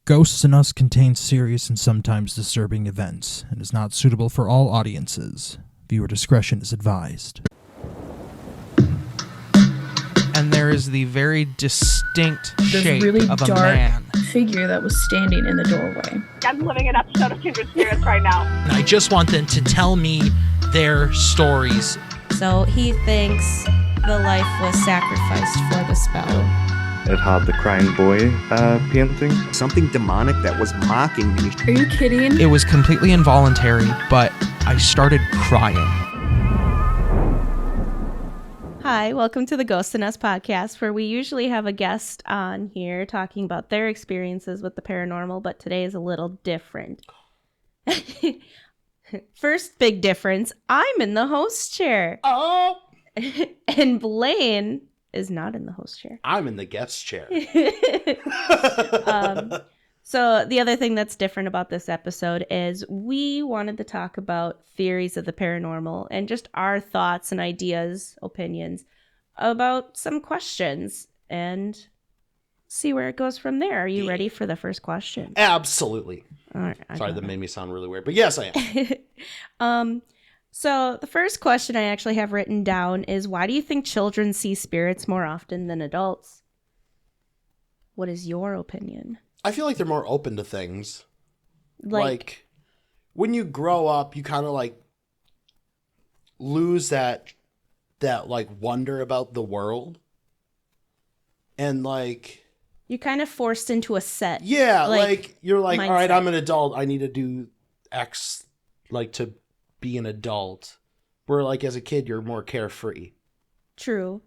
Ghosts in Us contains serious and sometimes disturbing events and is not suitable for all audiences. Viewer discretion is advised. And there is the very distinct shape really of a dark man. figure that was standing in the doorway. I'm living an episode of Kindred Spirits right now. And I just want them to tell me their stories. So he thinks the life was sacrificed for the spell. It had the crying boy painting. Something demonic that was mocking me. Are you kidding? It was completely involuntary, but I started crying. Hi, welcome to the Ghosts in Us podcast, where we usually have a guest on here talking about their experiences with the paranormal, but today is a little different. First big difference, I'm in the host chair. Oh! And Blaine is not in the host chair. I'm in the guest chair. So the other thing that's different about this episode is we wanted to talk about theories of the paranormal and just our thoughts and ideas, opinions about some questions and see where it goes from there. Are you ready for the first question? Absolutely. All right, Sorry, that made me sound really weird, but yes, I am. So the first question I actually have written down is, why do you think children see spirits more often than adults? What is your opinion? I feel like they're more open to things. Like when you grow up, you kind of like lose that like wonder about the world. And like you're kind of forced into a set. Yeah, like you're like, mindset. all right, I'm an adult. I need to do X like to be an adult. Where like as a kid, you're more carefree. True.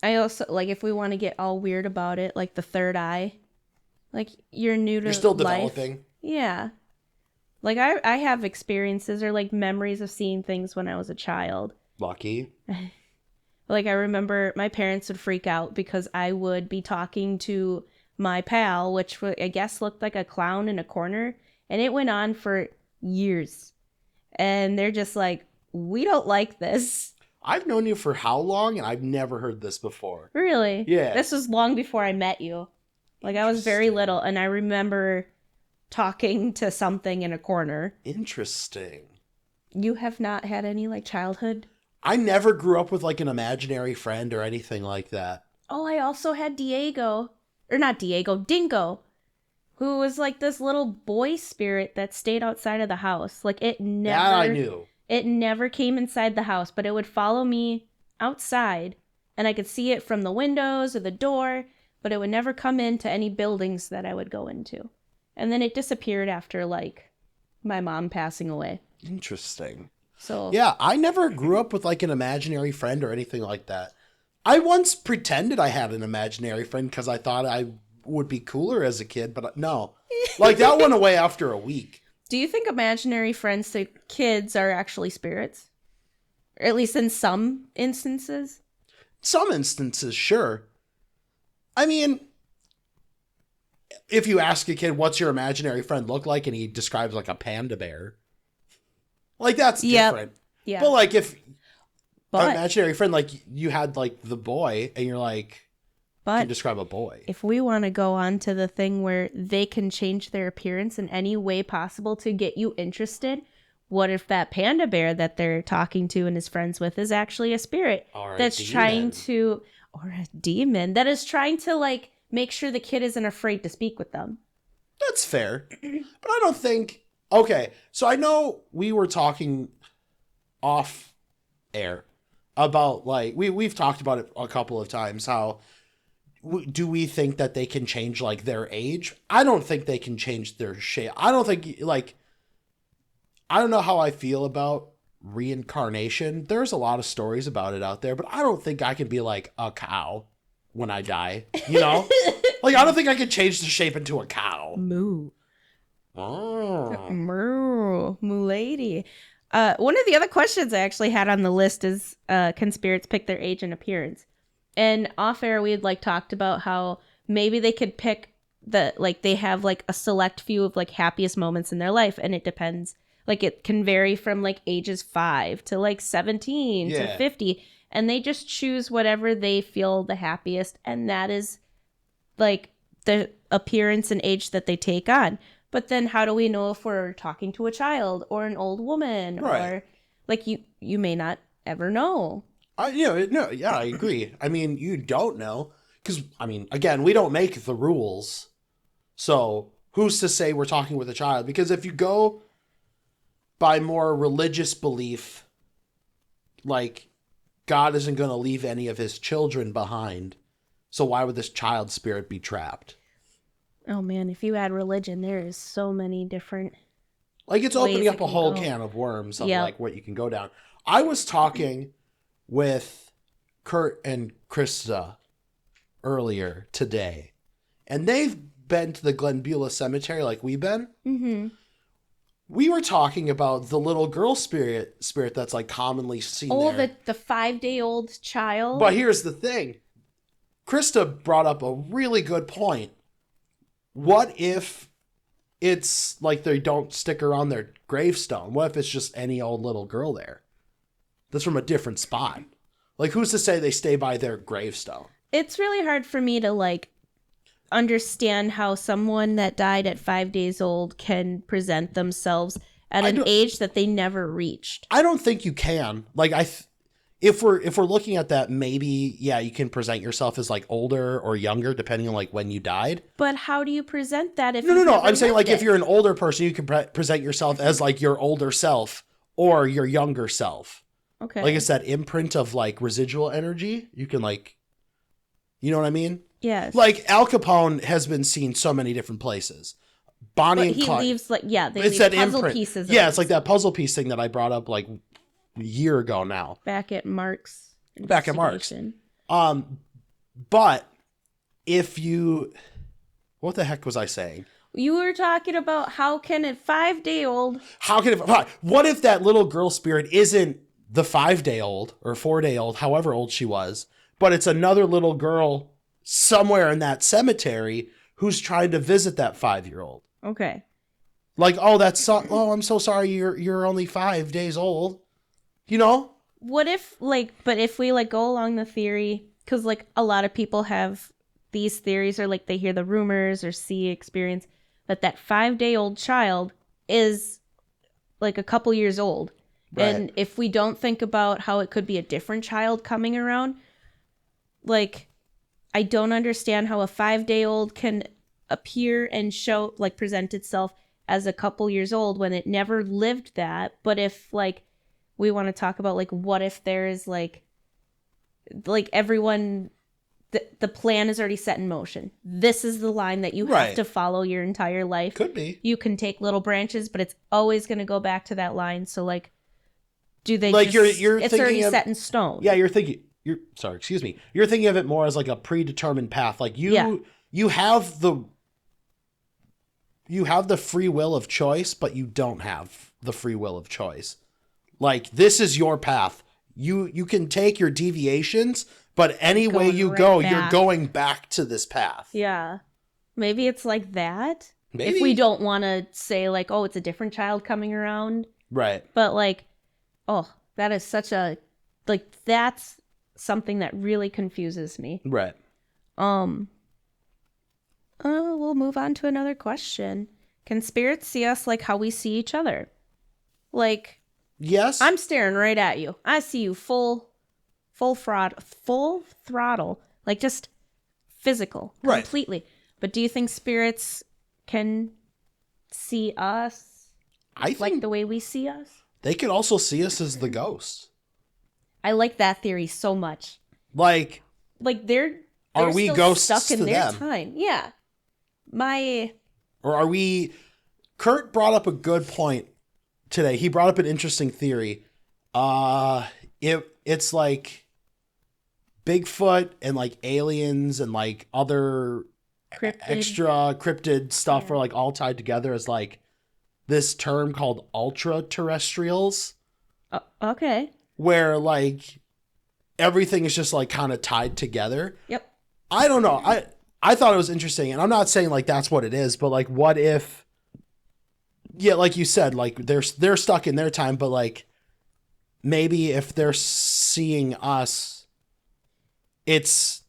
I also like, if we want to get all weird about it, like the third eye. Like you're new to You're still life. developing. Yeah. Like I have experiences or like memories of seeing things when I was a child. Lucky. Like I remember my parents would freak out because I would be talking to my pal, which I guess looked like a clown in a corner, and it went on for years. And they're just like, we don't like this. I've known you for how long, and I've never heard this before. Really? Yeah. This was long before I met you. Like I was very little, and I remember talking to something in a corner. Interesting. You have not had any like childhood? I never grew up with like an imaginary friend or anything like that. Oh, I also had Dingo, who was like this little boy spirit that stayed outside of the house. Like it never. That I knew. It never came inside the house, but it would follow me outside, and I could see it from the windows or the door, but it would never come into any buildings that I would go into. And then it disappeared after like my mom passing away. Interesting. So yeah, I never grew up with like an imaginary friend or anything like that. I once pretended I had an imaginary friend because I thought I would be cooler as a kid, but no. Like that went away after a week. do you think imaginary friends to kids are actually spirits? Or at least in some instances? Some instances, sure. I mean, if you ask a kid, what's your imaginary friend look like? And he describes like a panda bear. Like that's different. Yeah. But like if an imaginary friend, like you had like the boy and you're like, can you describe a boy? If we want to go on to the thing where they can change their appearance in any way possible to get you interested, what if that panda bear that they're talking to and is friends with is actually a spirit that's trying to, or a demon that is trying to like make sure the kid isn't afraid to speak with them? That's fair. But I don't think, okay, so I know we were talking off air about like, we've talked about it a couple of times, how do we think that they can change like their age? I don't think they can change their shape. I don't think like, I don't know how I feel about reincarnation. There's a lot of stories about it out there, but I don't think I can be like a cow when I die, you know? Like, I don't think I can change the shape into a cow. Moo. Oh. Moo lady. One of the other questions I actually had on the list is, can spirits pick their age and appearance? And off air, we had like talked about how maybe they could pick they have like a select few of like happiest moments in their life. And it depends. Like it can vary from like ages 5 to like 17 to 50. And they just choose whatever they feel the happiest. And that is like the appearance and age that they take on. But then how do we know if we're talking to a child or an old woman? Right. Or like you may not ever know. I agree. I mean, you don't know because, I mean, again, we don't make the rules. So who's to say we're talking with a child? Because if you go by more religious belief, like God isn't going to leave any of his children behind. So why would this child spirit be trapped? Oh man, if you add religion, there is so many different. Like it's ways opening it up a can whole go. can of worms of Yep. like what you can go down. I was talking with Kurt and Krista earlier today, and they've been to the Glen Beulah Cemetery like we've been. Mm-hmm. We were talking about the little girl spirit that's like commonly seen Oh, there. the 5-day-old child. But here's the thing. Krista brought up a really good point. What if it's like they don't stick around their gravestone? What if it's just any old little girl there? That's from a different spot. Like, who's to say they stay by their gravestone? It's really hard for me to like understand how someone that died at 5 days old can present themselves at an age that they never reached. I don't think you can. Like, if we're looking at that, maybe, yeah, you can present yourself as like older or younger, depending on like when you died. But how do you present that if No. you've never I'm saying like lived if it? you're an older person, you can present yourself as like your older self or your younger self. Okay. Like it's that imprint of like residual energy. You can like, you know what I mean? Yes. Like Al Capone has been seen so many different places. Bonnie But and he Clyde. leaves like they It's leave that puzzle imprint. pieces. Yeah, of it's like that puzzle piece thing that I brought up like a year ago now. back at Mark's. Back at Mark's. investigation. But if you, what the heck was I saying? You were talking about how can a 5-day-old. How can it, what if that little girl spirit isn't the 5-day-old or 4-day-old, however old she was, but it's another little girl somewhere in that cemetery who's trying to visit that 5-year-old? Okay. Like, oh, I'm so sorry, you're only 5 days old. You know? What if but if we like go along the theory, because like a lot of people have these theories, or like they hear the rumors or see experience that 5-day-old child is like a couple years old. Right. And if we don't think about how it could be a different child coming around, like I don't understand how a 5-day-old can appear and show like present itself as a couple years old when it never lived that. But if like we want to talk about like what if there is like everyone the plan is already set in motion. This is the line that you have Right. to follow your entire life. Could be. You can take little branches, but it's always going to go back to that line. So like do they Like, just, you're it's thinking already of- set in stone. Yeah, you're thinking of it more as like a predetermined path. Like you have the free will of choice, but you don't have the free will of choice. Like, this is your path. You can take your deviations, but any way Going you right go, back. you're going back to this path. Yeah. Maybe it's like that. Maybe. If we don't want to say like, oh, it's a different child coming around. Right. But like, oh, that is such a, like, that's something that really confuses me. Right. We'll move on to another question. Can spirits see us like how we see each other? Like, Yes. I'm staring right at you. I see you full throttle, like just physical, Right. completely. But do you think spirits can see us I like think the way we see us? they could also see us as the ghosts. I like that theory so much. Like, Like they're Are we still ghosts stuck in to their them? time? Yeah. or are we... Kurt brought up a good point today. He brought up an interesting theory. It's like Bigfoot and like aliens and like other Cryptid. extra cryptid stuff are like all tied together as like this term called ultra terrestrials, Okay. where like everything is just like kind of tied together. Yep. I don't know. I thought it was interesting, and I'm not saying like that's what it is, but like what if, yeah, like you said, like they're stuck in their time, but like maybe if they're seeing us, it's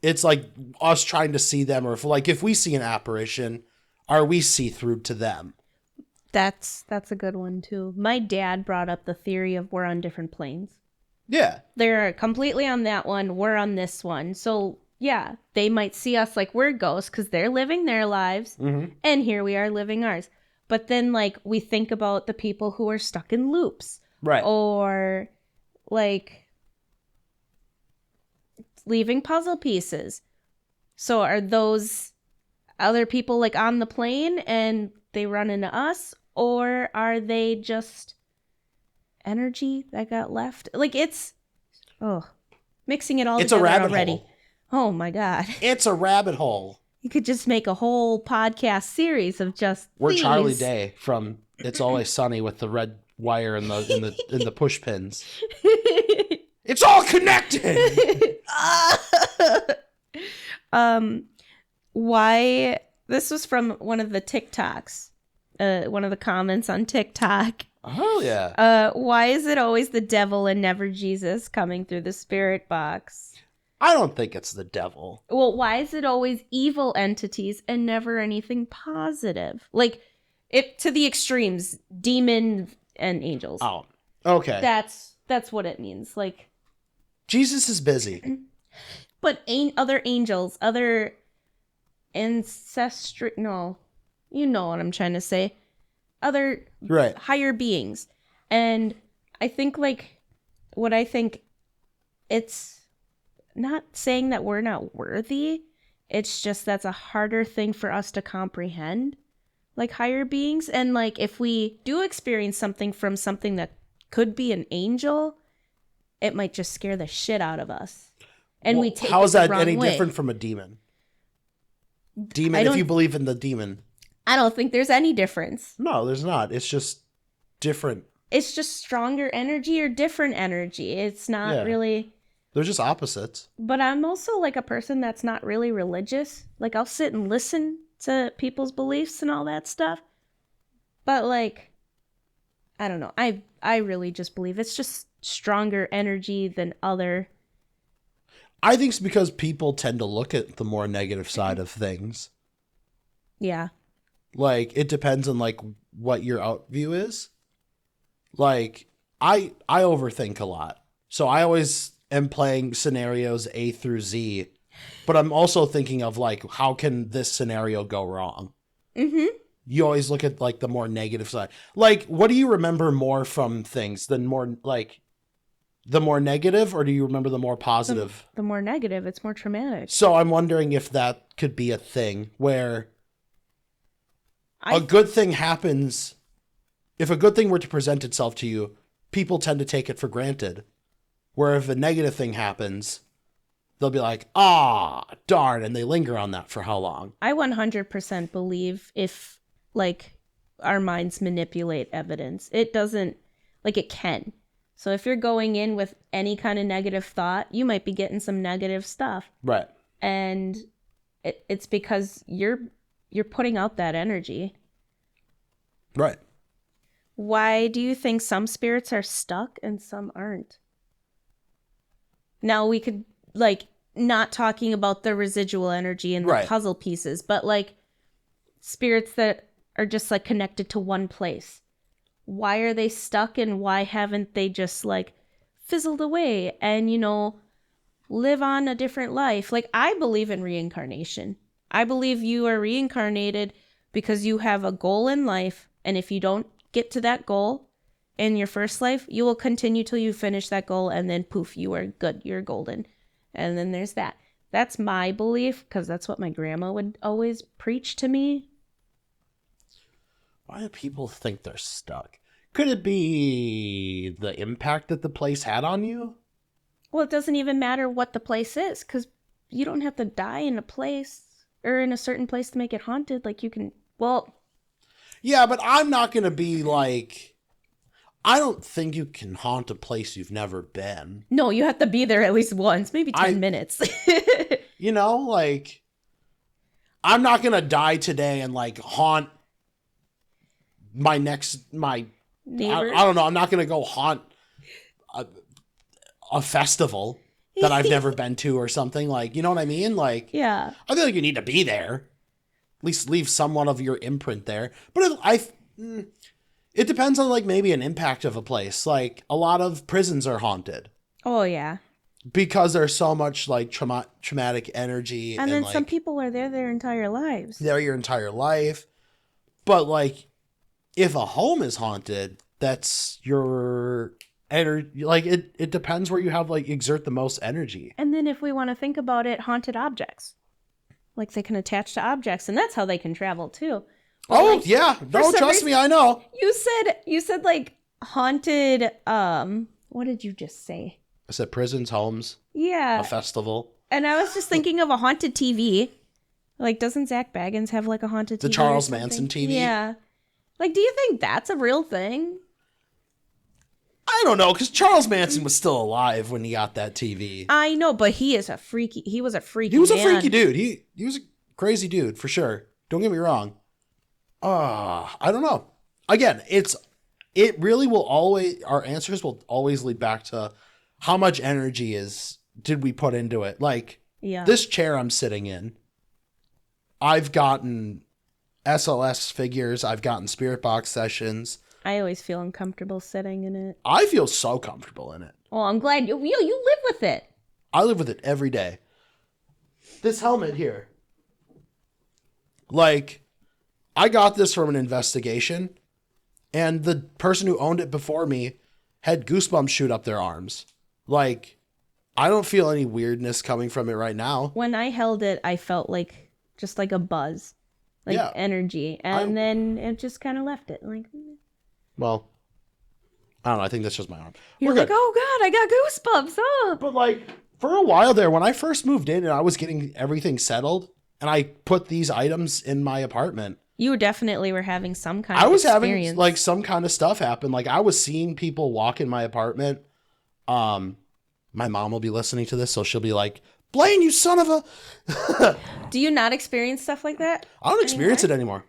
it's like us trying to see them, or if we see an apparition, are we see-through to them? That's a good one too. My dad brought up the theory of we're on different planes. Yeah. They're completely on that one. We're on this one. So yeah, they might see us like we're ghosts because they're living their lives, and here we are living ours. But then like we think about the people who are stuck in loops, Right? Or like leaving puzzle pieces. So are those other people like on the plane and they run into us, or are they just energy that got left? Like it's mixing it all It's a together rabbit already. hole. Oh my god. It's a rabbit hole. You could just make a whole podcast series of just We're these. Charlie Day from It's Always Sunny with the red wire in the push pins. It's all connected. Why this was from one of the TikToks, one of the comments on TikTok. Oh yeah. Why is it always the devil and never Jesus coming through the spirit box? I don't think it's the devil. Well, why is it always evil entities and never anything positive? Like, it to the extremes, demon and angels. Oh, okay. That's what it means. Like, Jesus is busy. but other angels, other ancestry. No, you know what I'm trying to say. Other Right. higher beings, and I think it's not saying that we're not worthy. It's just that's a harder thing for us to comprehend, like higher beings. And like if we do experience something from something that could be an angel, it might just scare the shit out of us. And we take how is it the that wrong any way. different from a demon? Demon, if you believe in the demon. I don't think there's any difference. No, there's not. It's just different. It's just stronger energy or different energy. It's not really. They're just opposites. But I'm also like a person that's not really religious. Like I'll sit and listen to people's beliefs and all that stuff. But like, I don't know. I really just believe it's just stronger energy than other. I think it's because people tend to look at the more negative side of things. Yeah. Like it depends on like what your outview is. Like I overthink a lot. So I always am playing scenarios A through Z, but I'm also thinking of like, how can this scenario go wrong? Mm-hmm. You always look at like the more negative side. Like, what do you remember more from things than more like the more negative, or do you remember the more positive? The more negative, it's more traumatic. So I'm wondering if that could be a thing where a good thing happens. If a good thing were to present itself to you, people tend to take it for granted. Where if a negative thing happens, they'll be like, darn, and they linger on that for how long? I 100% believe if, like, our minds manipulate evidence, it doesn't, like, it can. So if you're going in with any kind of negative thought, you might be getting some negative stuff. Right. And it's because you're putting out that energy. Right. Why do you think some spirits are stuck and some aren't? Now we could, like, not talking about the residual energy and the puzzle pieces, but like spirits that are just like connected to one place. Why are they stuck and why haven't they just like fizzled away and, you know, live on a different life? Like, I believe in reincarnation. I believe you are reincarnated because you have a goal in life. And if you don't get to that goal in your first life, you will continue till you finish that goal. And then poof, you are good. You're golden. And then there's that. That's my belief because that's what my grandma would always preach to me. Why do people think they're stuck? Could it be the impact that the place had on you? Well, it doesn't even matter what the place is because you don't have to die in a place or in a certain place to make it haunted. Like you can, well. Yeah, but I'm not going to be like, I don't think you can haunt a place you've never been. No, you have to be there at least once, maybe 10 minutes. You know, like, I'm not going to die today and like haunt my neighbor. I don't know. I'm not going to go haunt a festival. that I've never been to or something. Like, you know what I mean? Like, Yeah. I feel like you need to be there. At least leave somewhat of your imprint there. But it depends on, like, maybe an impact of a place. Like, a lot of prisons are haunted. Oh, yeah. Because there's so much, like, traumatic energy. And then like, some people are there their entire lives. there your entire life. But, like, if a home is haunted, that's your energy. Like, it depends where you have, like, exert the most energy. And then if we want to think about it, haunted objects. Like, they can attach to objects, and that's how they can travel, too. But, Oh, like, yeah. No, trust me, I know. You said, like, haunted, what did you just say? I said prisons, homes, Yeah. a festival. And I was just thinking of a haunted TV. Like, doesn't Zach Baggins have, like, a haunted TV? The Charles Manson TV? Yeah. Like, do you think that's a real thing? I don't know, because Charles Manson was still alive when he got that TV. I know, but he was a freaky He was a man. freaky dude. He was a crazy dude, for sure. Don't get me wrong. I don't know. Again, it really will always, our answers will always lead back to how much energy did we put into it? Like, Yeah. this chair I'm sitting in, I've gotten SLS figures, I've gotten spirit box sessions. I always feel uncomfortable sitting in it. I feel so comfortable in it. Well, I'm glad you live with it. I live with it every day. This helmet here, like, I got this from an investigation, and the person who owned it before me had goosebumps shoot up their arms. Like, I don't feel any weirdness coming from it right now. When I held it, I felt like just like a buzz, like Yeah. energy, and then it just kind of left it. Like, Well, I don't know. I think that's just my arm. you're We're like, good. oh god, I got goosebumps. Oh, But, like, for a while there, when I first moved in and I was getting everything settled, and I put these items in my apartment, you definitely were having some kind I of was experience. having, like, some kind of stuff happen. Like, I was seeing people walk in my apartment. My mom will be listening to this, so she'll be like, Blaine, you son of a... Do you not experience stuff like that? I don't experience it anymore.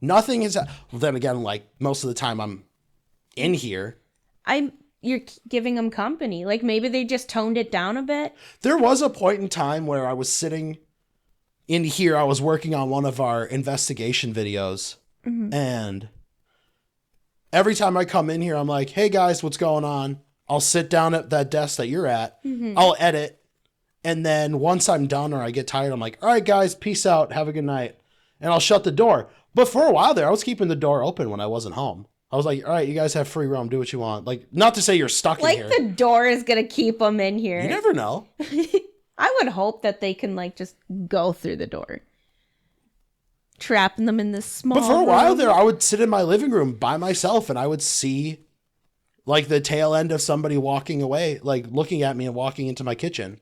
Nothing is... Well, then again, like, most of the time I'm in here. You're giving them company. Like, maybe they just toned it down a bit. There was a point in time where I was sitting in here. I was working on one of our investigation videos. And every time I come in here, I'm like, hey, guys, what's going on? I'll sit down at that desk that you're at. I'll edit. And then once I'm done or I get tired, I'm like, all right, guys, peace out. Have a good night. And I'll shut the door. But for a while there, I was keeping the door open when I wasn't home. I was like, all right, you guys have free roam. Do what you want. Like, not to say you're stuck in Like, here. the door is gonna keep them in here. You never know. I would hope that they can, like, just go through the door. Trapping them in this small But for a while room. there, I would sit in my living room by myself and I would see, like, the tail end of somebody walking away, like, looking at me and walking into my kitchen.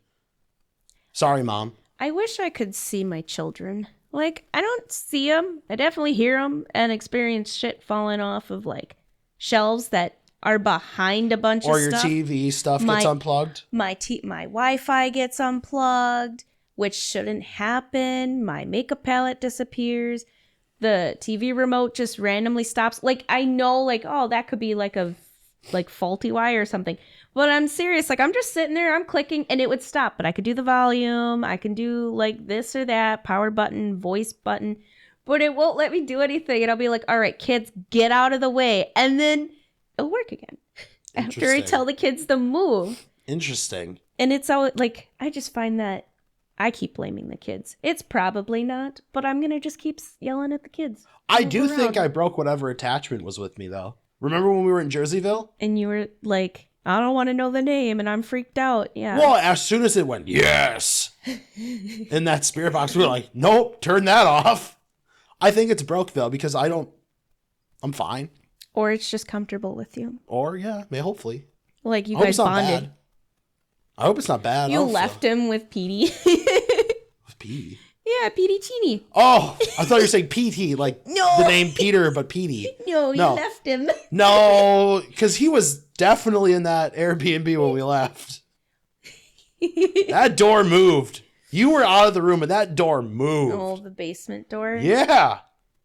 Sorry, Mom. I wish I could see my children. Like, I don't see them. I definitely hear them and experience shit falling off of, like, shelves that are behind a bunch Or of your stuff. TV stuff My- gets unplugged. My Wi-Fi gets unplugged, which shouldn't happen. My makeup palette disappears. The TV remote just randomly stops. Like, I know, like, oh, that could be like a faulty wire or something. But I'm serious. Like, I'm just sitting there, I'm clicking, and it would stop. But I could do the volume. I can do, like, this or that, power button, voice button. But it won't let me do anything. And I'll be like, all right, kids, get out of the way. And then it'll work again. After I Interesting. tell the kids to move. Interesting. And it's all, like, I just find that I keep blaming the kids. It's probably not, but I'm going to just keep yelling at the kids. I Move do think around. I broke whatever attachment was with me, though. Remember when we were in Jerseyville? And you were like, I don't want to know the name, and I'm freaked out. Yeah. Well, as soon as it went, yes, in that spirit box, we were like, nope, turn that off. I think it's broke, though, because I'm fine. Or it's just comfortable with you. Or, yeah, hopefully. Like, you I hope guys it's not bonded. bad. I hope it's not bad. I You don't feel- left him with Petey. Petey. Yeah, Petey Teeny. Oh, I thought you were saying PT, like No. the name Peter, but Petey. No, you No. left him. No, because he was definitely in that Airbnb when we left. That door moved. You were out of the room and that door moved. Oh, the basement door. Yeah.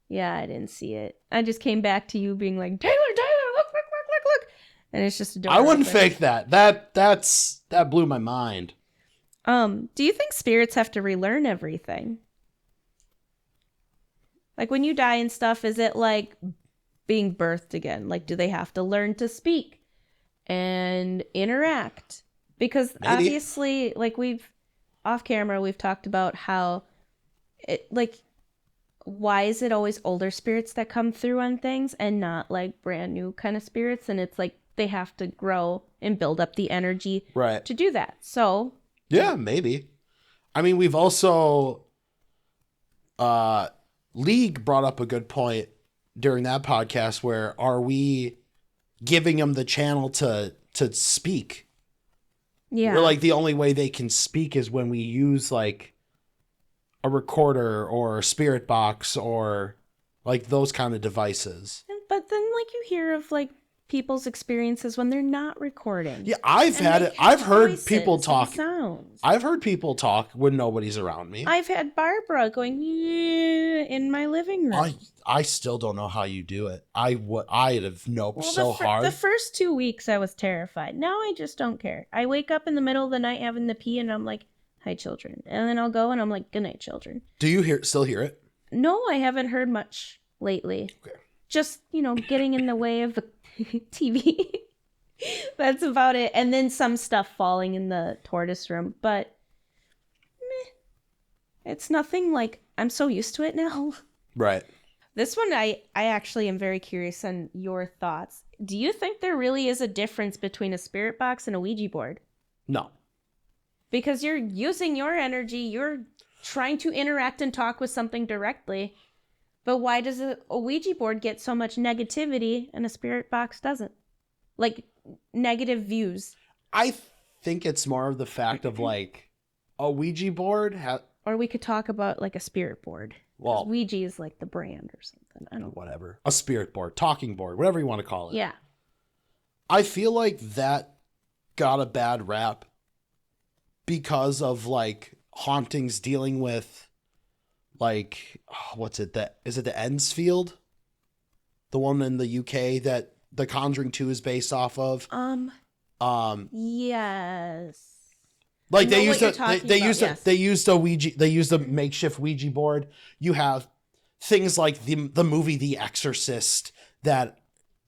Yeah, I didn't see it. I just came back to you being like, Taylor, look. and it's just a door. I wouldn't open. fake that. That blew my mind. Do you think spirits have to relearn everything? Like when you die and stuff, is it like being birthed again? Like, do they have to learn to speak and interact? Because Maybe. obviously, like off camera, we've talked about how it, like, why is it always older spirits that come through on things and not like brand new kind of spirits? And it's like they have to grow and build up the energy Right. to do that. So Yeah, maybe. I mean, we've also League brought up a good point during that podcast where are we giving them the channel to speak? yeah, Or like the only way they can speak is when we use like a recorder or a spirit box or like those kind of devices. but then like you hear of like people's experiences when they're not recording. Yeah, I've And had they it. I've have heard voices people and talk. sounds. I've heard people talk when nobody's around me. I've had Barbara going "Yeah," in my living room. I still don't know how you do it. I'd have noped so hard. The first 2 weeks I was terrified. Now I just don't care. I wake up in the middle of the night having to pee and I'm like, "Hi, children," and then I'll go and I'm like, "Good night, children." Do you still hear it? No, I haven't heard much lately. Okay. Just getting in the way of the TV. That's about it. And then some stuff falling in the tortoise room, but meh. It's nothing like I'm so used to it now. Right. This one I actually am very curious on your thoughts. Do you think there really is a difference between a spirit box and a Ouija board? No. Because you're using your energy, you're trying to interact and talk with something directly. But why does a Ouija board get so much negativity and a spirit box doesn't? Like negative views. I think it's more of the fact of like a Ouija board Or we could talk about like a spirit board. 'Cause well, Ouija is like the brand or something. I don't know. whatever. A spirit board, talking board, whatever you want to call it. Yeah. I feel like that got a bad rap because of like hauntings dealing with like what's it that is it the Ensfield? The one in the UK that The Conjuring 2 is based off of. Yes. Like I they know used what a you're talking they about, used yes. they used a makeshift Ouija board. You have things like the movie The Exorcist that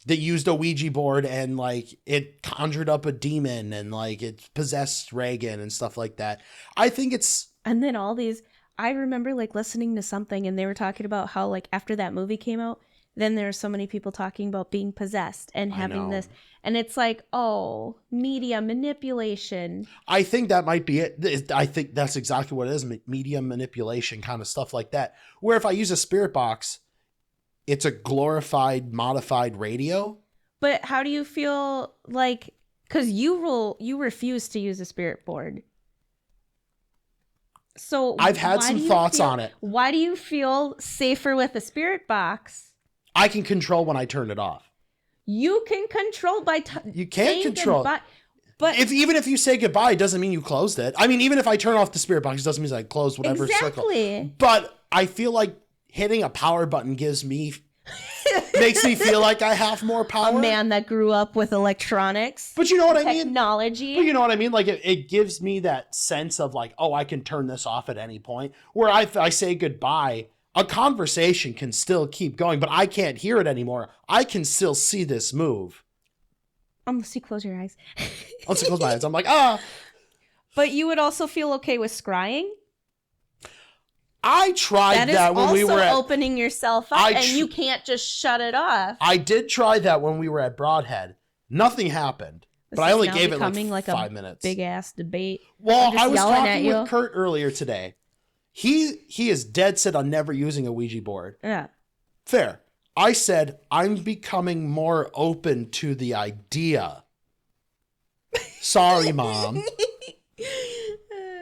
used a Ouija board and like it conjured up a demon and like it possessed Reagan and stuff like that. I think it's And then all these, I remember like listening to something and they were talking about how like after that movie came out, then there are so many people talking about being possessed and having know. this. And it's like, oh, media manipulation. I think that might be it. I think that's exactly what it is. Media manipulation kind of stuff like that. Where if I use a spirit box, it's a glorified, modified radio. But how do you feel like, because you refuse to use a spirit board. So I've had why some do you thoughts feel- on it. Why do you feel safer with a spirit box? I can control when I turn it off. You can control by You can't saying control. goodbye. But Even if you say goodbye, it doesn't mean you closed it. I mean, even if I turn off the spirit box, it doesn't mean I closed whatever circle. exactly. But I feel like hitting a power button makes me feel like I have more power. A man that grew up with electronics, But you know what I mean? technology. But you know what I mean? Like it gives me that sense of like, oh, I can turn this off at any point. Where I say goodbye, a conversation can still keep going, but I can't hear it anymore. I can still see this move. Unless you close your eyes. Once I close my eyes, I'm like, ah. But you would also feel okay with scrying? I tried That is that when also we were at. opening yourself up, and you can't just shut it off. I did try that when we were at Broadhead. Nothing happened, but I only gave it like 5 minutes. Big ass debate. Well, I'm just I was yelling at talking you. with Kurt earlier today. He is dead set on never using a Ouija board. Yeah. Fair. I said I'm becoming more open to the idea. Sorry, Mom.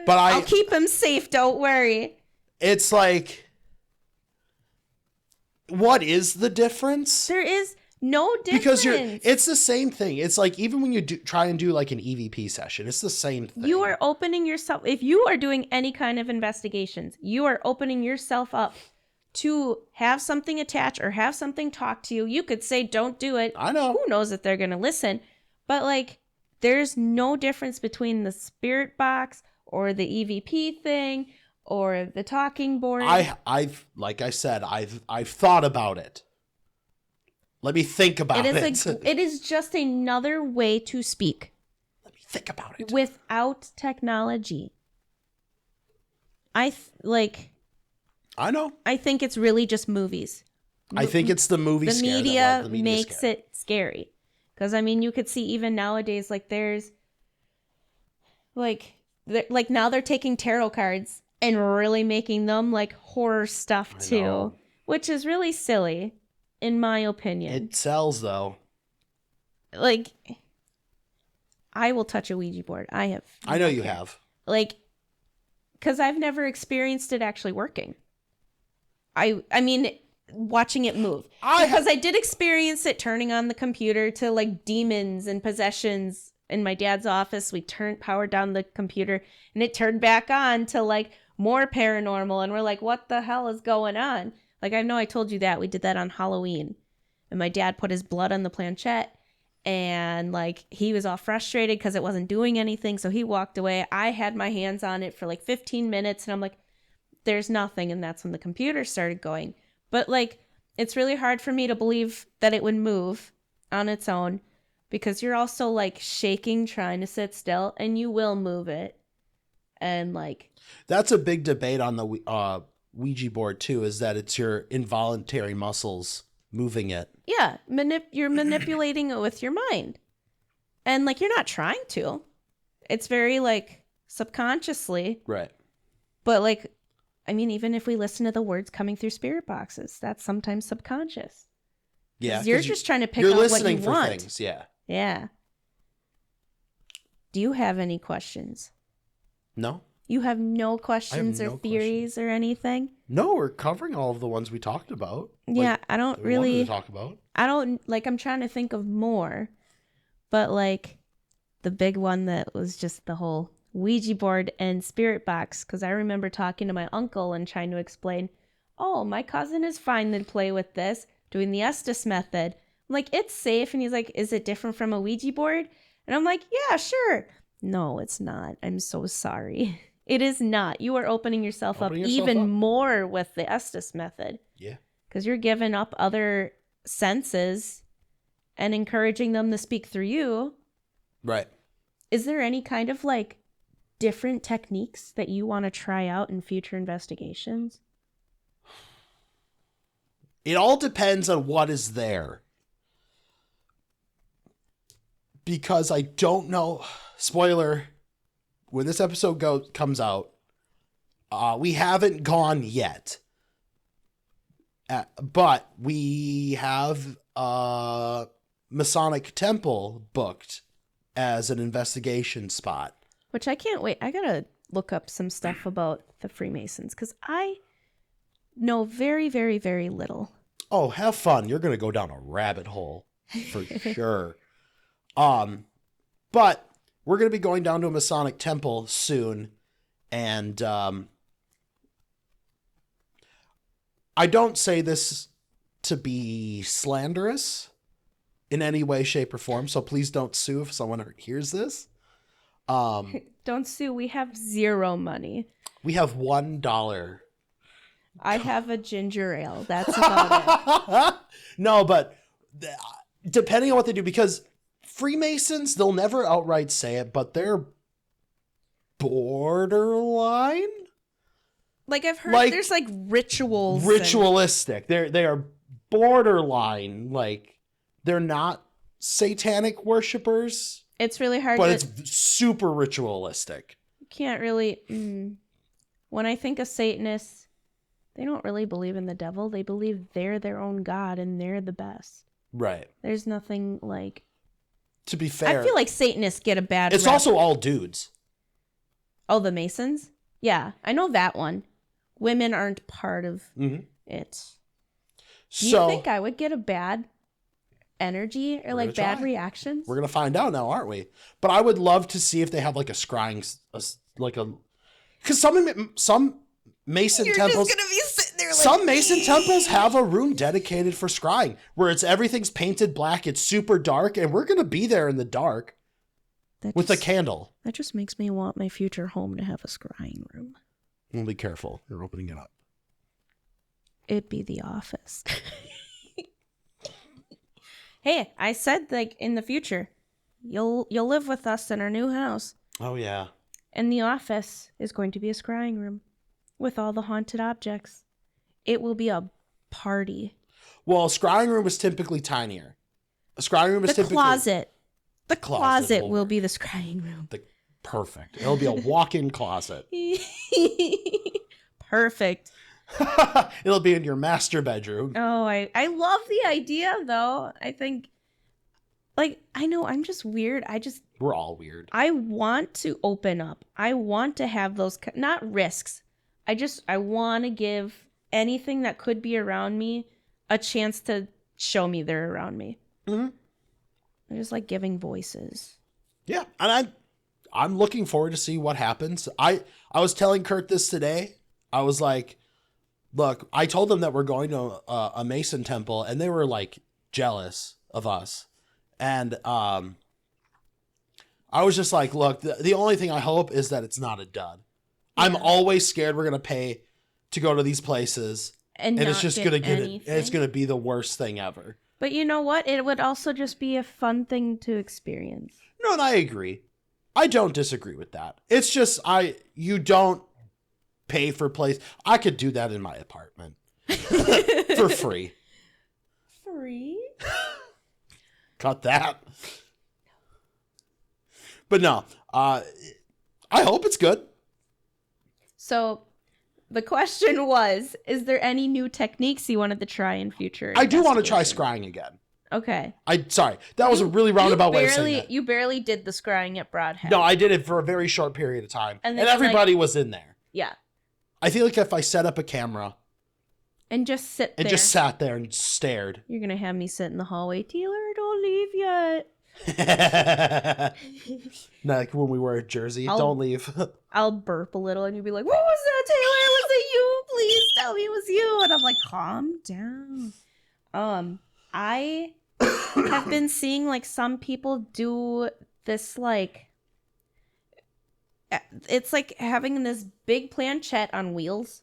But I'll keep him safe. Don't worry. It's like, what is the difference? There is no difference. Because it's the same thing. It's like even when you try and do like an EVP session, it's the same thing. You are opening yourself. If you are doing any kind of investigations, you are opening yourself up to have something attach or have something talk to you. You could say, don't do it. I know. Who knows if they're going to listen? But like, there's no difference between the spirit box or the EVP thing or the talking board. I've like I said, I've thought about it. Let me think about it. It is just another way to speak. Let me think about it. Without technology. I know. I think it's really just movies. I think it's the movie. The media makes it scary. Because I mean, you could see even nowadays, like there's, like now they're taking tarot cards and really making them like horror stuff too, which is really silly, in my opinion. It sells though. Like, I will touch a Ouija board. I know you have. Like, because I've never experienced it actually working. I mean, watching it move. I did experience it turning on the computer to like demons and possessions in my dad's office. We powered down the computer and it turned back on to like more paranormal. And we're like, what the hell is going on? Like, I know I told you that. We did that on Halloween. And my dad put his blood on the planchette. And like, he was all frustrated because it wasn't doing anything. So he walked away. I had my hands on it for like 15 minutes. And I'm like, there's nothing. And that's when the computer started going. But like, it's really hard for me to believe that it would move on its own because you're also like shaking, trying to sit still, and you will move it. And like, that's a big debate on the Ouija board too, is that it's your involuntary muscles moving it. Yeah. You're manipulating it with your mind. And like, you're not trying to. It's very like subconsciously. Right. But like, I mean, even if we listen to the words coming through spirit boxes, that's sometimes subconscious. Yeah. You're just trying to pick out what you want. You're listening for things, yeah. Yeah. Do you have any questions? No. You have no questions or theories or anything? No, we're covering all of the ones we talked about. Yeah, I don't really talk about. I'm trying to think of more, but like the big one that was just the whole Ouija board and spirit box, because I remember talking to my uncle and trying to explain, oh, my cousin is fine to play with this, doing the Estes method. I'm like, it's safe. And he's like, is it different from a Ouija board? And I'm like, yeah, sure. No, it's not. I'm so sorry. It is not. You are opening yourself up even more with the Estes method. Yeah. Because you're giving up other senses and encouraging them to speak through you. Right. Is there any kind of like different techniques that you want to try out in future investigations? It all depends on what is there. Because I don't know, spoiler, when this episode comes out, we haven't gone yet. But we have a Masonic temple booked as an investigation spot. Which I can't wait. I gotta look up some stuff about the Freemasons because I know very, very, very little. Oh, have fun. You're going to go down a rabbit hole for sure. But we're going to be going down to a Masonic temple soon. And I don't say this to be slanderous in any way, shape, or form. So please don't sue if someone hears this. Don't sue. We have zero money. We have $1. I have a ginger ale. That's about it. No, but depending on what they do, because Freemasons, they'll never outright say it, but they're borderline. Like I've heard there's like rituals. Ritualistic. They are borderline. Like they're not satanic worshipers. It's really hard. But it's super ritualistic. You can't really. When I think of Satanists, they don't really believe in the devil. They believe they're their own god and they're the best. Right. There's nothing like. To be fair, I feel like Satanists get a bad. It's rep. also all dudes. Oh, the Masons? Yeah, I know that one. Women aren't part of it. Do you think I would get a bad energy or like bad reactions? We're gonna find out now, aren't we? But I would love to see if they have like a scrying, because some Mason temples. You're just gonna be sitting there Some Mason temples have a room dedicated for scrying where everything's painted black. It's super dark, and we're going to be there in the dark with a candle. That just makes me want my future home to have a scrying room. Well, be careful. You're opening it up. It'd be the office. Hey, I said like in the future, you'll live with us in our new house. Oh, yeah. And the office is going to be a scrying room with all the haunted objects. It will be a party. Well, a scrying room is typically tinier. A scrying room is typically... Closet. The closet will will be the scrying room. Perfect. It'll be a walk-in closet. Perfect. It'll be in your master bedroom. Oh, I love the idea, though. I think, like, I know I'm just weird. We're all weird. I want to open up. I want to have those, not risks. I want to give anything that could be around me a chance to show me they're around me. Mm-hmm. I just like giving voices. Yeah, and I'm looking forward to see what happens. I was telling Kurt this today. I was like, look, I told them that we're going to a Mason temple, and they were like jealous of us. And I was just like, look, the only thing I hope is that it's not a dud. Yeah. I'm always scared we're going to pay to go to these places, and it's just going to get it. It's going to be the worst thing ever. But you know what? It would also just be a fun thing to experience. No, and I agree. I don't disagree with that. It's just you don't pay for place. I could do that in my apartment for free. Free? Cut that. But no, I hope it's good. So the question was, is there any new techniques you wanted to try in future? I do want to try scrying again. Okay. Sorry. That was a really roundabout way of saying that. You barely did the scrying at Broadhead. No, I did it for a very short period of time. And everybody was in there. Yeah. I feel like if I set up a camera and just sit there and just sat there and stared, you're gonna have me sit in the hallway. Taylor, don't leave yet. Like when we were at Jersey, don't leave. I'll burp a little, and you'll be like, "What was that, Taylor? Was it you? Please tell me it was you." And I'm like, "Calm down." I have been seeing like some people do this like. It's like having this big planchette on wheels,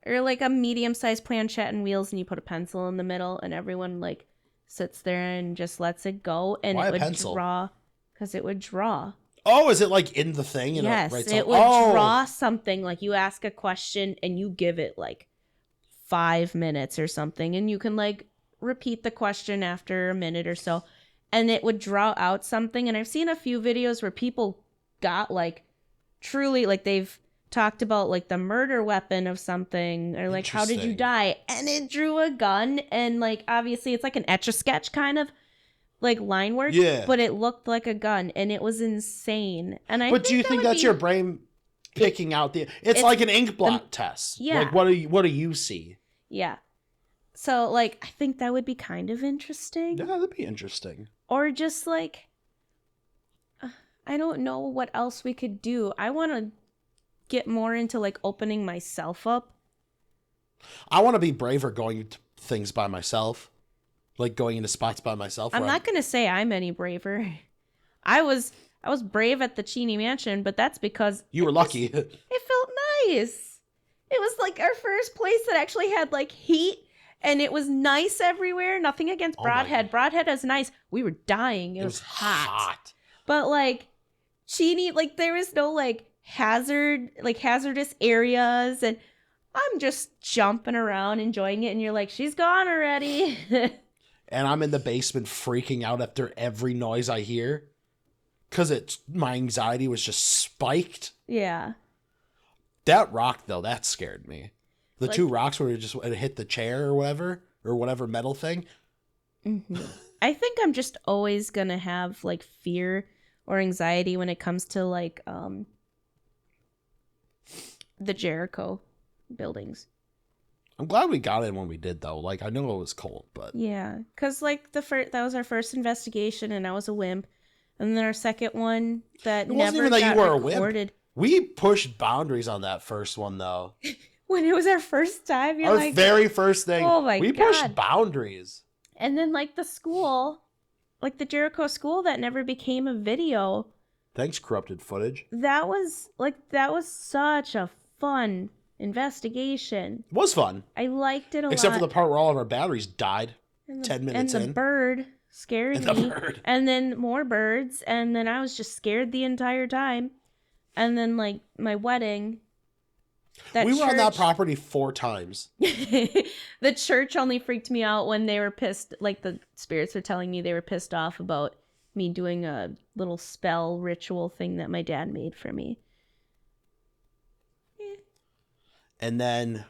or like a medium-sized planchette on wheels, and you put a pencil in the middle, and everyone like sits there and just lets it go, and Why it would a pencil? draw, because it would draw. Oh, is it like in the thing? Yes, it would draw something. Like you ask a question and you give it like 5 minutes or something, and you can like repeat the question after a minute or so, and it would draw out something. And I've seen a few videos where people got like truly like they've talked about like the murder weapon of something, or like how did you die, and it drew a gun, and like obviously it's like an Etch-a-Sketch kind of like line work, but it looked like a gun, and it was insane. And but do you think that's your brain picking out it's like an ink blot test? Yeah, like what do you see? Yeah, so like I think that would be kind of interesting. Yeah, that'd be interesting. Or just like I don't know what else we could do. I want to get more into like opening myself up. I want to be braver going to things by myself, like going into spots by myself. I'm not going to say I'm any braver. I was brave at the Cheney Mansion, but that's because you were lucky. It felt nice. It was like our first place that actually had like heat, and it was nice everywhere. Nothing against Broadhead. Broadhead is nice. We were dying. It was hot. But like Cheney, like there was no like hazardous areas, and I'm just jumping around enjoying it, and you're like, she's gone already. And I'm in the basement freaking out after every noise I hear, because my anxiety was just spiked. Yeah. That rock though, that scared me. The like, 2 rocks where it hit the chair or whatever metal thing. Mm-hmm. I think I'm just always gonna have like fear or anxiety when it comes to like the Jericho buildings. I'm glad we got in when we did though. Like I know it was cold, but yeah, because like that was our first investigation, and I was a wimp, and then our second one that it never wasn't even that got you were recorded. A wimp. We pushed boundaries on that first one though. when it was our first time, you're Our like, very first thing. oh my we pushed God. boundaries. And then like the school, like the Jericho school that never became a video. Thanks, corrupted footage. That was such a fun investigation. It was fun. I liked it a lot. Except for the part where all of our batteries died And 10 minutes and the in. bird scared And the me. bird. And then more birds. And then I was just scared the entire time. And then like my wedding. We were on that property 4 times. The church only freaked me out when they were pissed. Like the spirits were telling me they were pissed off about me doing a little spell ritual thing that my dad made for me. And then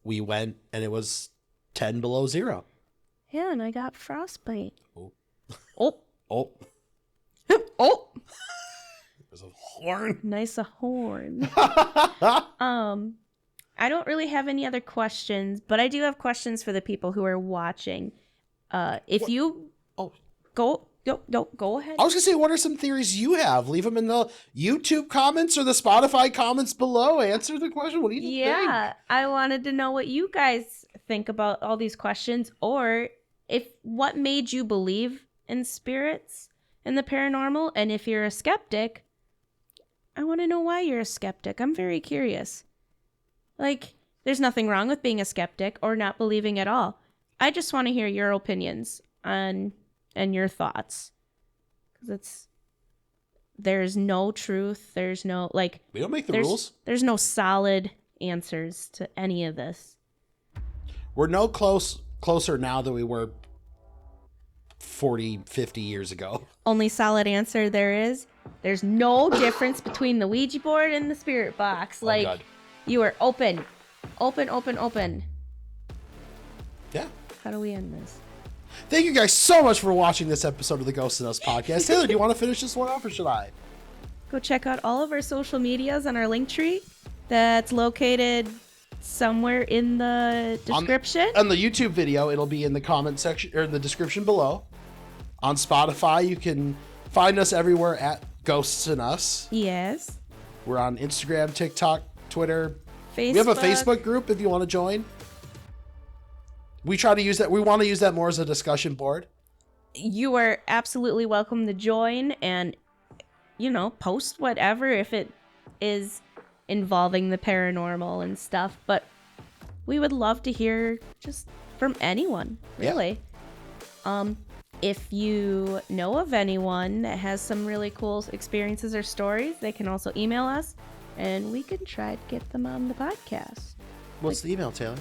we went and it was 10 below zero. Yeah, and I got frostbite. Oh. Oh. Oh. Oh. There's a horn. Nice a horn. I don't really have any other questions, but I do have questions for the people who are watching. If you go ahead. I was gonna say, what are some theories you have? Leave them in the YouTube comments or the Spotify comments below. Answer the question. What do you think? Yeah, I wanted to know what you guys think about all these questions, or if what made you believe in spirits and the paranormal, and if you're a skeptic, I want to know why you're a skeptic. I'm very curious. Like, there's nothing wrong with being a skeptic or not believing at all. I just want to hear your opinions on and your thoughts, because there's no truth. There's no like. We don't make the rules. There's no solid answers to any of this. We're no closer now than we were 40, 50 years ago. Only solid answer there is, there's no difference between the Ouija board and the spirit box. Like, God. you are open. Yeah. How do we end this? Thank you guys so much for watching this episode of the Ghost in Us podcast. Taylor, do you want to finish this one off or should I? Go check out all of our social medias on our link tree. That's located somewhere in the description. On the YouTube video, it'll be in the comment section or in the description below. On Spotify, you can find us everywhere at Ghosts in Us. Yes. We're on Instagram, TikTok, Twitter. Facebook. We have a Facebook group if you want to join. We try to use that. We want to use that more as a discussion board. You are absolutely welcome to join and, post whatever if it is involving the paranormal and stuff. But we would love to hear just from anyone, really. Yeah. If you know of anyone that has some really cool experiences or stories, they can also email us and we can try to get them on the podcast. What's the email, Taylor?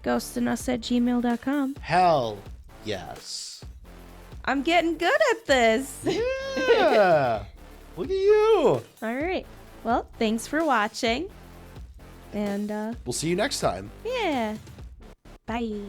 ghostinus@gmail.com. Hell yes. I'm getting good at this. Yeah. Look at you. All right. Well, thanks for watching. And we'll see you next time. yeah. Bye.